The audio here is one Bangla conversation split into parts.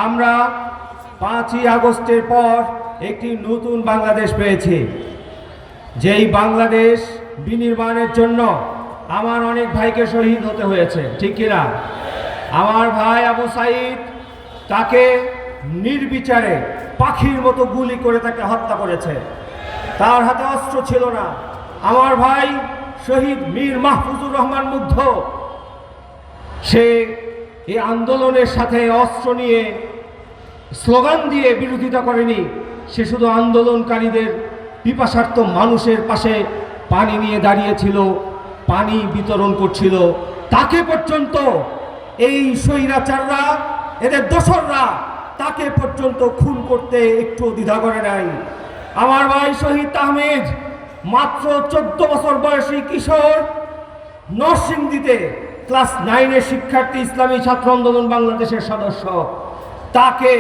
আমরা 5ই আগস্টের পর একটি নতুন বাংলাদেশ পেয়েছি। যেই বাংলাদেশ বিনির্মাণের জন্য আমার অনেক ভাইকে শহীদ হতে হয়েছে, ঠিক কিনা? আমার ভাই আবু সাইদ, তাকে নির্বিচারে পাখির মতো গুলি করে তাকে হত্যা করেছে। তার হাতে অস্ত্র ছিল না। আমার ভাই শহীদ মীর মাহফুজুর রহমান মুগ্ধ, সে এই আন্দোলনের সাথে অস্ত্র নিয়ে স্লোগান দিয়ে বিরোধিতা করেনি, সে শুধু আন্দোলনকারীদের পিপাসার্থ মানুষের পাশে পানি নিয়ে দাঁড়িয়েছিল, পানি বিতরণ করছিল। তাকে পর্যন্ত এই স্বৈরাচাররা, এদের দোসররা তাকে পর্যন্ত খুন করতে একটু দ্বিধা করে নাই। আমার ভাই শহীদ আহমেদ মাত্র 14 বছর বয়সী কিশোর, নরসিংদীতে ক্লাস 9-এর শিক্ষার্থী, ইসলামী ছাত্র আন্দোলন বাংলাদেশের সদস্য। তাকে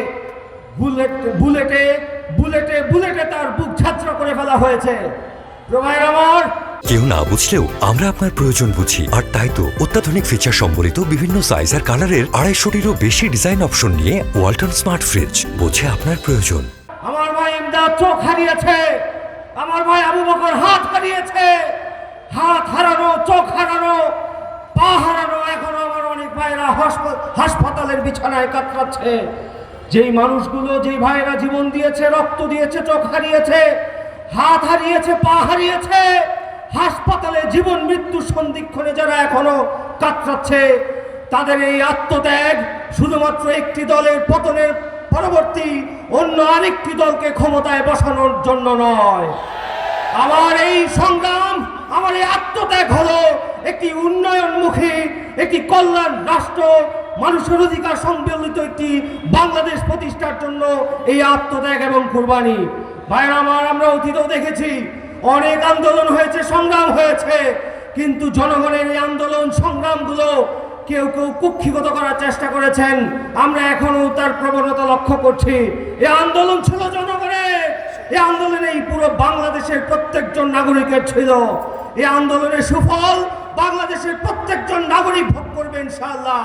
বুলেটে বুলেটে বুলেটে তার বুক ঝাঁঝরা করে ফেলা হয়েছে। ভাইরা আমার, কেউ না বুঝলেও আমরা আপনার প্রয়োজন বুঝি, আর তাই তো অত্যাধুনিক ফিচার সম্বলিত বিভিন্ন সাইজ আর কালারের 250-টিরও বেশি ডিজাইন অপশন নিয়ে ওয়ালটন স্মার্ট ফ্রিজ বোঝে আপনার প্রয়োজন। আমার ভাই ইমদাদ চোখ হারিয়েছে, আমার ভাই আবু বকর হাত হারিয়েছে। হাত হারানো, চোখ হারানো, পা হারানো, এখনো আমার অনেক ভাইরা হাসপাতালের বিছানায় কাতরাচ্ছে। যেই মানুষগুলো, যেই ভাইরা জীবন দিয়েছে, রক্ত দিয়েছে, চোখ হারিয়েছে, হাত হারিয়েছে, পা হারিয়েছে, হাসপাতালে জীবন মৃত্যু সন্ধিক্ষণে যারা এখনো কাতরাচ্ছে, তাদের এই আত্মত্যাগ শুধুমাত্র একটি দলের পতনের পরবর্তী অন্য আরেকটি দলকে ক্ষমতায় বসানোর জন্য নয়। আমার এই সংগ্রাম, আমার এই আত্মত্যাগ হলো একটি উন্নয়নমুখী, একটি কল্যাণ রাষ্ট্র, মানুষের অধিকার সম্বলিত একটি বাংলাদেশ প্রতিষ্ঠার জন্য এই আত্মত্যাগ এবং কুরবানি। ভাইরা আমার, আমরা অতীতেও দেখেছি অনেক আন্দোলন হয়েছে, সংগ্রাম হয়েছে, কিন্তু জনগণের এই আন্দোলন সংগ্রামগুলো কেউ কেউ কুক্ষিগত করার চেষ্টা করেছেন। আমরা এখনো তার প্রবণতা লক্ষ্য করছি। এই আন্দোলন ছিল জনগণের, এই আন্দোলনে এই পুরো বাংলাদেশের প্রত্যেকজন নাগরিকের ছিল। এই আন্দোলনের সুফল বাংলাদেশের প্রত্যেকজন নাগরিক ভোগ করবে ইনশাআল্লাহ।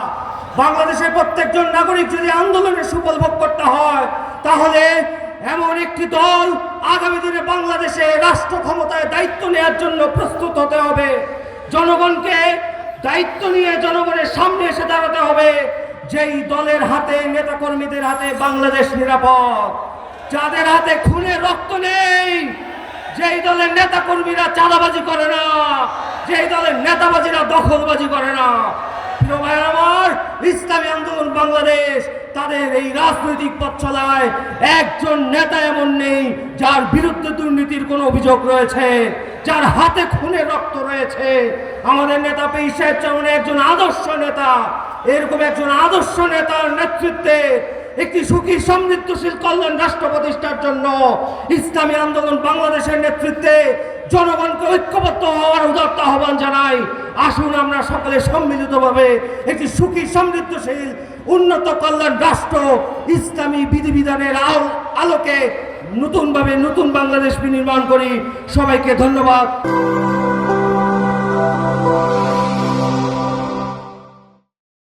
বাংলাদেশের প্রত্যেকজন নাগরিক যদি আন্দোলনের সুফল ভোগ করতে হয়, তাহলে এমন একটি দল আগামী দিনে বাংলাদেশে রাষ্ট্র ক্ষমতায় দায়িত্ব নেওয়ার জন্য প্রস্তুত হতে হবে। জনগণকে দায়িত্ব নিয়ে জনগণের সামনে এসে দাঁড়াতে হবে। যেই দলের হাতে, নেতাকর্মীদের হাতে বাংলাদেশ নিরাপদ, যাদের হাতে খুনের রক্ত নেই, যেই দলের নেতাকর্মীরা চাঁদাবাজি করে না, যেই দলের নেতাবাজিরা দখলবাজি করে না। প্রিয় ভাই আমার, ইসলামী আন্দোলন বাংলাদেশ তাদের এই রাজনৈতিক পথ চলায় একজন নেতা এমন নেই যার বিরুদ্ধে দুর্নীতির কোনো অভিযোগ রয়েছে, যার হাতে খুনের রক্ত রয়েছে। আমাদের নেতা পীর সাহেব যেমন একজন আদর্শ নেতা, এরকম একজন আদর্শ নেতার নেতৃত্বে একটি সুখী সমৃদ্ধশীল কল্যাণ রাষ্ট্র প্রতিষ্ঠার জন্য ইসলামী আন্দোলন বাংলাদেশের নেতৃত্বে জনগণকে ঐক্যবদ্ধ হওয়ার উদাত্ত আহ্বান জানাই। আসুন আমরা সকলে সম্মিলিতভাবে একটি সুখী সমৃদ্ধশীল উন্নত কল্যাণ রাষ্ট্র ইসলামী বিধিবিধানের আলোকে নতুনভাবে নতুন বাংলাদেশ বিনির্মাণ করি। সবাইকে ধন্যবাদ।